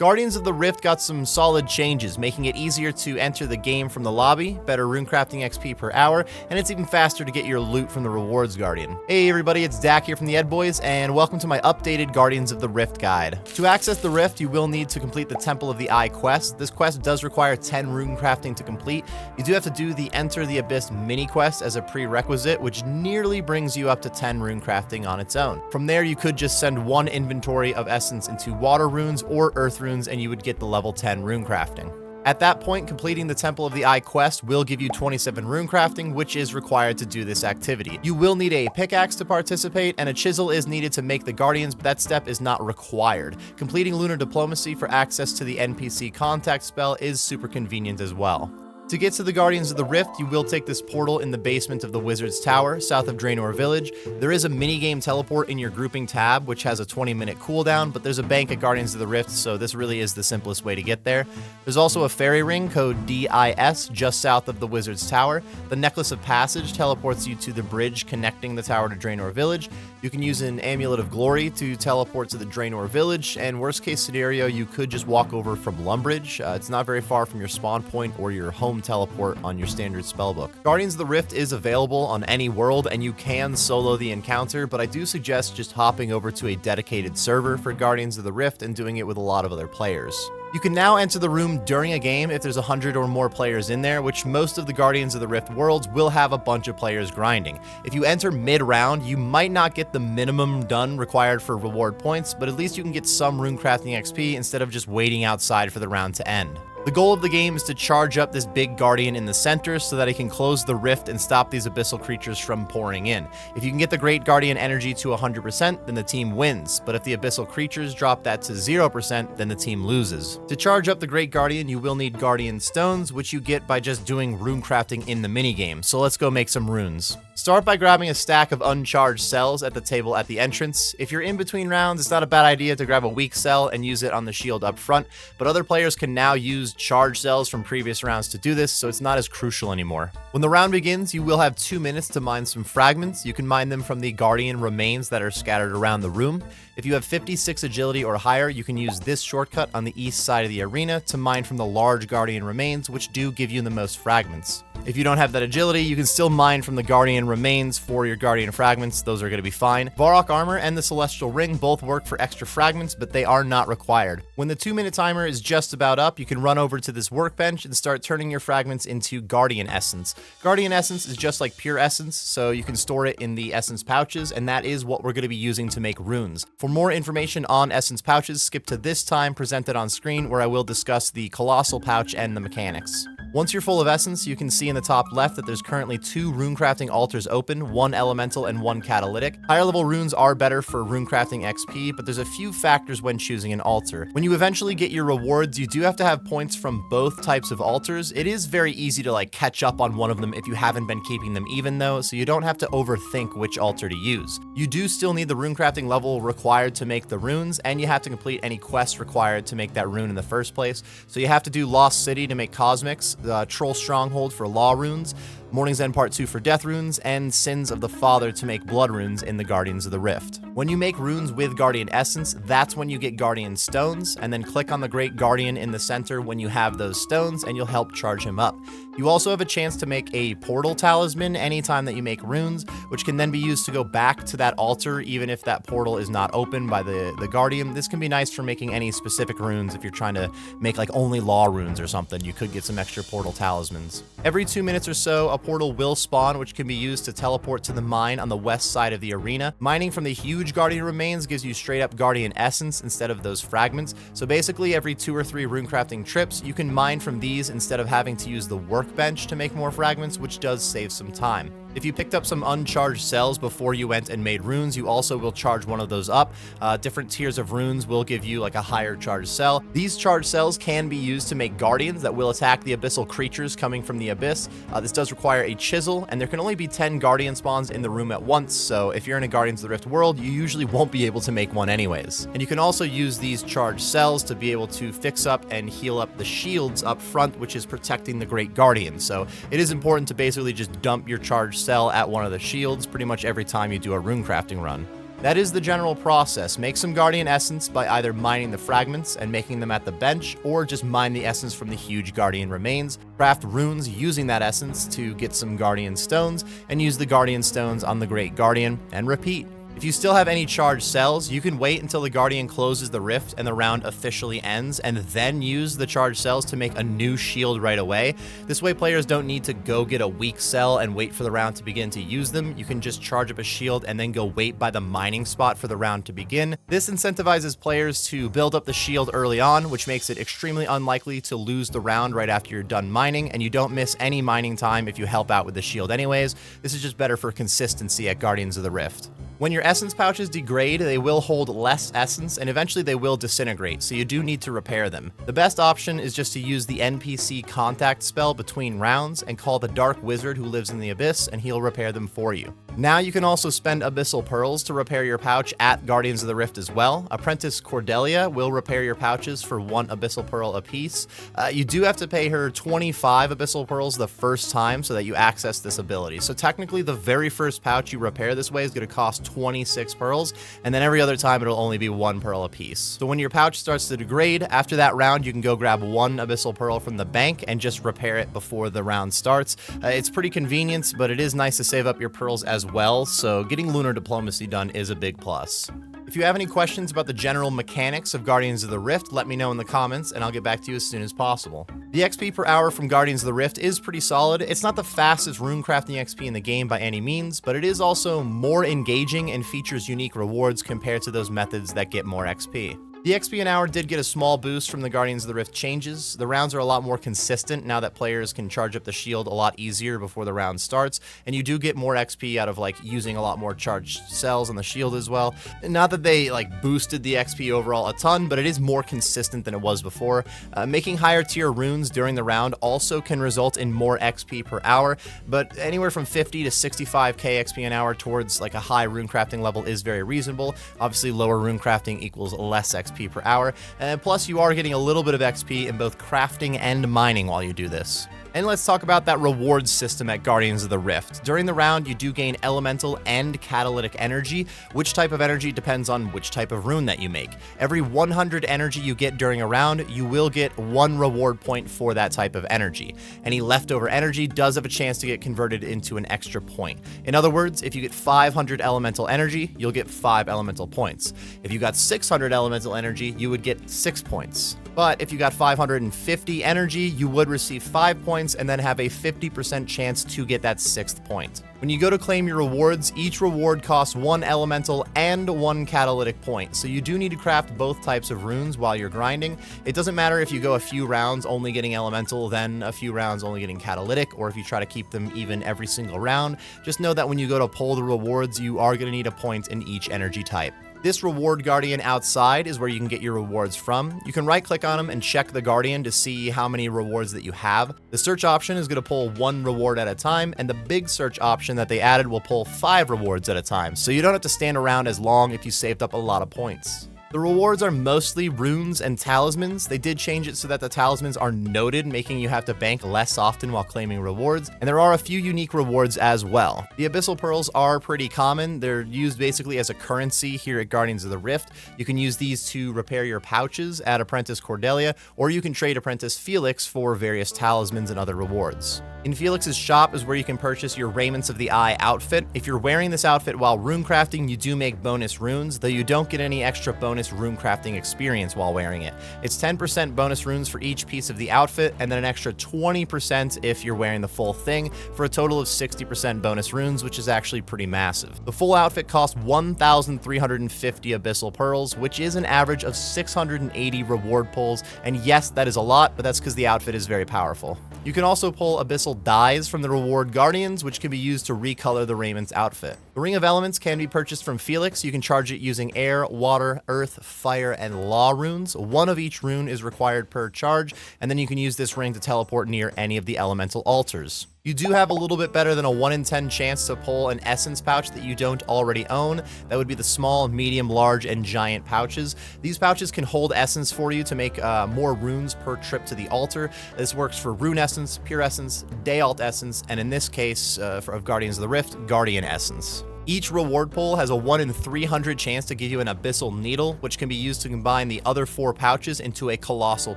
Guardians of the Rift got some solid changes, making it easier to enter the game from the lobby, better runecrafting XP per hour, and it's even faster to get your loot from the rewards Guardian. Hey everybody, it's Dak here from the Ed Boys, and welcome to my updated Guardians of the Rift guide. To access the Rift, you will need to complete the Temple of the Eye quest. This quest does require 10 runecrafting to complete. You do have to do the Enter the Abyss mini quest as a prerequisite, which nearly brings you up to 10 runecrafting on its own. From there, you could just send one inventory of essence into water runes or earth runes, and you would get the level 10 runecrafting. At that point, completing the Temple of the Eye quest will give you 27 runecrafting, which is required to do this activity. You will need a pickaxe to participate, and a chisel is needed to make the Guardians, but that step is not required. Completing Lunar Diplomacy for access to the NPC contact spell is super convenient as well. To get to the Guardians of the Rift, you will take this portal in the basement of the Wizard's Tower, south of Draenor Village. There is a minigame teleport in your grouping tab, which has a 20-minute cooldown, but there's a bank at Guardians of the Rift, so this really is the simplest way to get there. There's also a fairy ring, code DIS, just south of the Wizard's Tower. The Necklace of Passage teleports you to the bridge connecting the tower to Draenor Village. You can use an Amulet of Glory to teleport to the Draenor Village, and worst case scenario, you could just walk over from Lumbridge. It's not very far from your spawn point or your home teleport on your standard spellbook. Guardians of the Rift is available on any world, and you can solo the encounter, but I do suggest just hopping over to a dedicated server for Guardians of the Rift and doing it with a lot of other players. You can now enter the room during a game if there's 100 or more players in there, which most of the Guardians of the Rift worlds will have a bunch of players grinding. If you enter mid-round, you might not get the minimum done required for reward points, but at least you can get some runecrafting XP instead of just waiting outside for the round to end. The goal of the game is to charge up this big Guardian in the center so that it can close the rift and stop these abyssal creatures from pouring in. If you can get the Great Guardian energy to 100%, then the team wins, but if the abyssal creatures drop that to 0%, then the team loses. To charge up the Great Guardian, you will need Guardian Stones, which you get by just doing runecrafting in the minigame, so let's go make some runes. Start by grabbing a stack of uncharged cells at the table at the entrance. If you're in between rounds, it's not a bad idea to grab a weak cell and use it on the shield up front, but other players can now use charged cells from previous rounds to do this, so it's not as crucial anymore. When the round begins, you will have 2 minutes to mine some fragments. You can mine them from the Guardian remains that are scattered around the room. If you have 56 agility or higher, you can use this shortcut on the east side of the arena to mine from the large Guardian remains, which do give you the most fragments. If you don't have that agility, you can still mine from the Guardian remains for your Guardian fragments. Those are going to be fine. Varrock Armor and the Celestial Ring both work for extra fragments, but they are not required. When the 2-minute timer is just about up, you can run over to this workbench and start turning your fragments into Guardian Essence. Guardian Essence is just like pure essence, so you can store it in the essence pouches, and that is what we're going to be using to make runes. For more information on essence pouches, skip to this time presented on screen where I will discuss the Colossal pouch and the mechanics. Once you're full of essence, you can see in the top left that there's currently 2 runecrafting altars open, 1 elemental and 1 catalytic. Higher level runes are better for runecrafting XP, but there's a few factors when choosing an altar. When you eventually get your rewards, you do have to have points from both types of altars. It is very easy to catch up on one of them if you haven't been keeping them even though, so you don't have to overthink which altar to use. You do still need the runecrafting level required to make the runes, and you have to complete any quests required to make that rune in the first place. So you have to do Lost City to make Cosmics, the Troll Stronghold for Law runes, Morning's End Part 2 for Death runes, and Sins of the Father to make blood runes in the Guardians of the Rift. When you make runes with Guardian Essence, that's when you get Guardian Stones, and then click on the Great Guardian in the center when you have those stones, and you'll help charge him up. You also have a chance to make a portal talisman anytime that you make runes, which can then be used to go back to that altar even if that portal is not open by the Guardian. This can be nice for making any specific runes. If you're trying to make only law runes or something, you could get some extra portal talismans. Every 2 minutes or so, a portal will spawn, which can be used to teleport to the mine on the west side of the arena. Mining from the huge Guardian remains gives you straight up Guardian Essence instead of those fragments. So basically every 2 or 3 runecrafting trips, you can mine from these instead of having to use the workbench to make more fragments, which does save some time. If you picked up some uncharged cells before you went and made runes, you also will charge one of those up. Different tiers of runes will give you a higher charged cell. These charged cells can be used to make guardians that will attack the abyssal creatures coming from the abyss. This does require a chisel, and there can only be 10 guardian spawns in the room at once, so if you're in a Guardians of the Rift world, you usually won't be able to make one anyways. And you can also use these charged cells to be able to fix up and heal up the shields up front, which is protecting the Great Guardian. So it is important to basically just dump your charged cell at one of the shields pretty much every time you do a runecrafting run. That is the general process. Make some Guardian Essence by either mining the fragments and making them at the bench, or just mine the essence from the huge Guardian remains, craft runes using that essence to get some Guardian Stones, and use the Guardian Stones on the Great Guardian, and repeat. If you still have any charged cells, you can wait until the Guardian closes the rift and the round officially ends, and then use the charged cells to make a new shield right away. This way players don't need to go get a weak cell and wait for the round to begin to use them. You can just charge up a shield and then go wait by the mining spot for the round to begin. This incentivizes players to build up the shield early on, which makes it extremely unlikely to lose the round right after you're done mining, and you don't miss any mining time if you help out with the shield anyways. This is just better for consistency at Guardians of the Rift. When your essence pouches degrade, they will hold less essence, and eventually they will disintegrate, so you do need to repair them. The best option is just to use the NPC contact spell between rounds and call the Dark Wizard who lives in the Abyss, and he'll repair them for you. Now you can also spend Abyssal Pearls to repair your pouch at Guardians of the Rift as well. Apprentice Cordelia will repair your pouches for 1 Abyssal Pearl apiece. You do have to pay her 25 Abyssal Pearls the first time so that you access this ability. So technically the very first pouch you repair this way is going to cost 26 pearls, and then every other time it'll only be 1 pearl apiece. So when your pouch starts to degrade, after that round you can go grab 1 Abyssal Pearl from the bank and just repair it before the round starts. It's pretty convenient, but it is nice to save up your pearls as well, so getting Lunar Diplomacy done is a big plus. If you have any questions about the general mechanics of Guardians of the Rift, let me know in the comments and I'll get back to you as soon as possible. The XP per hour from Guardians of the Rift is pretty solid. It's not the fastest runecrafting XP in the game by any means, but it is also more engaging and features unique rewards compared to those methods that get more XP. The XP an hour did get a small boost from the Guardians of the Rift changes. The rounds are a lot more consistent now that players can charge up the shield a lot easier before the round starts, and you do get more XP out of like using a lot more charged cells on the shield as well. Not that they like boosted the XP overall a ton, but it is more consistent than it was before. Making higher tier runes during the round also can result in more XP per hour, but anywhere from 50 to 65k XP an hour towards like a high runecrafting level is very reasonable. Obviously lower runecrafting equals less XP per hour, and plus you are getting a little bit of XP in both crafting and mining while you do this. And let's talk about that rewards system at Guardians of the Rift. During the round, you do gain elemental and catalytic energy. Which type of energy depends on which type of rune that you make. Every 100 energy you get during a round, you will get 1 reward point for that type of energy. Any leftover energy does have a chance to get converted into an extra point. In other words, if you get 500 elemental energy, you'll get 5 elemental points. If you got 600 elemental energy, you would get 6 points. But if you got 550 energy, you would receive 5 points and then have a 50% chance to get that 6th point. When you go to claim your rewards, each reward costs 1 elemental and 1 catalytic point, so you do need to craft both types of runes while you're grinding. It doesn't matter if you go a few rounds only getting elemental, then a few rounds only getting catalytic, or if you try to keep them even every single round. Just know that when you go to pull the rewards, you are going to need a point in each energy type. This reward guardian outside is where you can get your rewards from. You can right click on them and check the guardian to see how many rewards that you have. The search option is going to pull 1 reward at a time, and the big search option that they added will pull 5 rewards at a time, so you don't have to stand around as long if you saved up a lot of points. The rewards are mostly runes and talismans. They did change it so that the talismans are noted, making you have to bank less often while claiming rewards, and there are a few unique rewards as well. The Abyssal Pearls are pretty common. They're used basically as a currency here at Guardians of the Rift. You can use these to repair your pouches at Apprentice Cordelia, or you can trade Apprentice Felix for various talismans and other rewards. In Felix's shop is where you can purchase your Raiments of the Eye outfit. If you're wearing this outfit while runecrafting, you do make bonus runes, though you don't get any extra bonus runecrafting experience while wearing it. It's 10% bonus runes for each piece of the outfit, and then an extra 20% if you're wearing the full thing, for a total of 60% bonus runes, which is actually pretty massive. The full outfit costs 1,350 Abyssal Pearls, which is an average of 680 reward pulls, and yes, that is a lot, but that's because the outfit is very powerful. You can also pull Abyssal Dyes from the Reward Guardians, which can be used to recolor the Raiments outfit. The Ring of Elements can be purchased from Felix. You can charge it using air, water, earth, fire, and law runes. 1 of each rune is required per charge, and then you can use this ring to teleport near any of the elemental altars. You do have a little bit better than a 1 in 10 chance to pull an essence pouch that you don't already own. That would be the small, medium, large, and giant pouches. These pouches can hold essence for you to make more runes per trip to the altar. This works for rune essence, pure essence, day alt essence, and in this case, of Guardians of the Rift, guardian essence. Each reward pull has a 1 in 300 chance to give you an abyssal needle, which can be used to combine the other 4 pouches into a colossal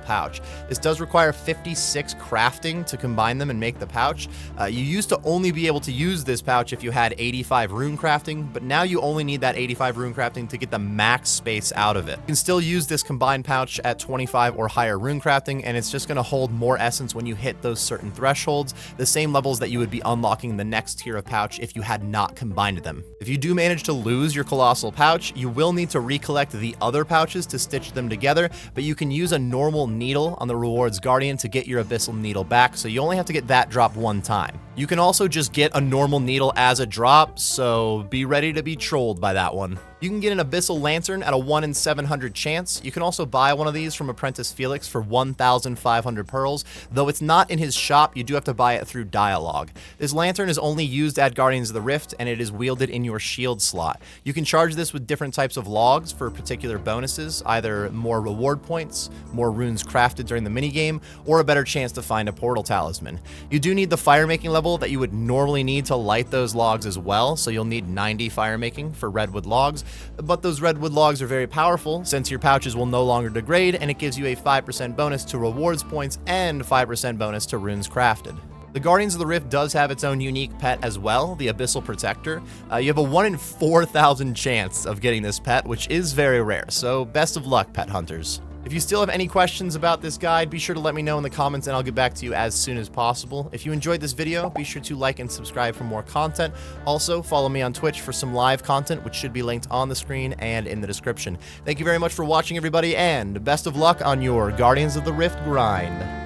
pouch. This does require 56 crafting to combine them and make the pouch. You used to only be able to use this pouch if you had 85 rune crafting, but now you only need that 85 rune crafting to get the max space out of it. You can still use this combined pouch at 25 or higher rune crafting, and it's just going to hold more essence when you hit those certain thresholds, the same levels that you would be unlocking the next tier of pouch if you had not combined them. If you do manage to lose your colossal pouch, you will need to recollect the other pouches to stitch them together, but you can use a normal needle on the rewards guardian to get your abyssal needle back, so you only have to get that drop one time. You can also just get a normal needle as a drop, so be ready to be trolled by that one. You can get an abyssal lantern at a 1 in 700 chance. You can also buy one of these from Apprentice Felix for 1,500 pearls, though it's not in his shop, you do have to buy it through dialogue. This lantern is only used at Guardians of the Rift, and it is wielded in your shield slot. You can charge this with different types of logs for particular bonuses, either more reward points, more runes crafted during the minigame, or a better chance to find a portal talisman. You do need the fire making level that you would normally need to light those logs as well, so you'll need 90 fire making for redwood logs, but those redwood logs are very powerful since your pouches will no longer degrade, and it gives you a 5% bonus to rewards points and 5% bonus to runes crafted. The Guardians of the Rift does have its own unique pet as well, the Abyssal Protector. You have a 1 in 4,000 chance of getting this pet, which is very rare, so best of luck, pet hunters. If you still have any questions about this guide, be sure to let me know in the comments and I'll get back to you as soon as possible. If you enjoyed this video, be sure to like and subscribe for more content. Also, follow me on Twitch for some live content, which should be linked on the screen and in the description. Thank you very much for watching, everybody, and best of luck on your Guardians of the Rift grind.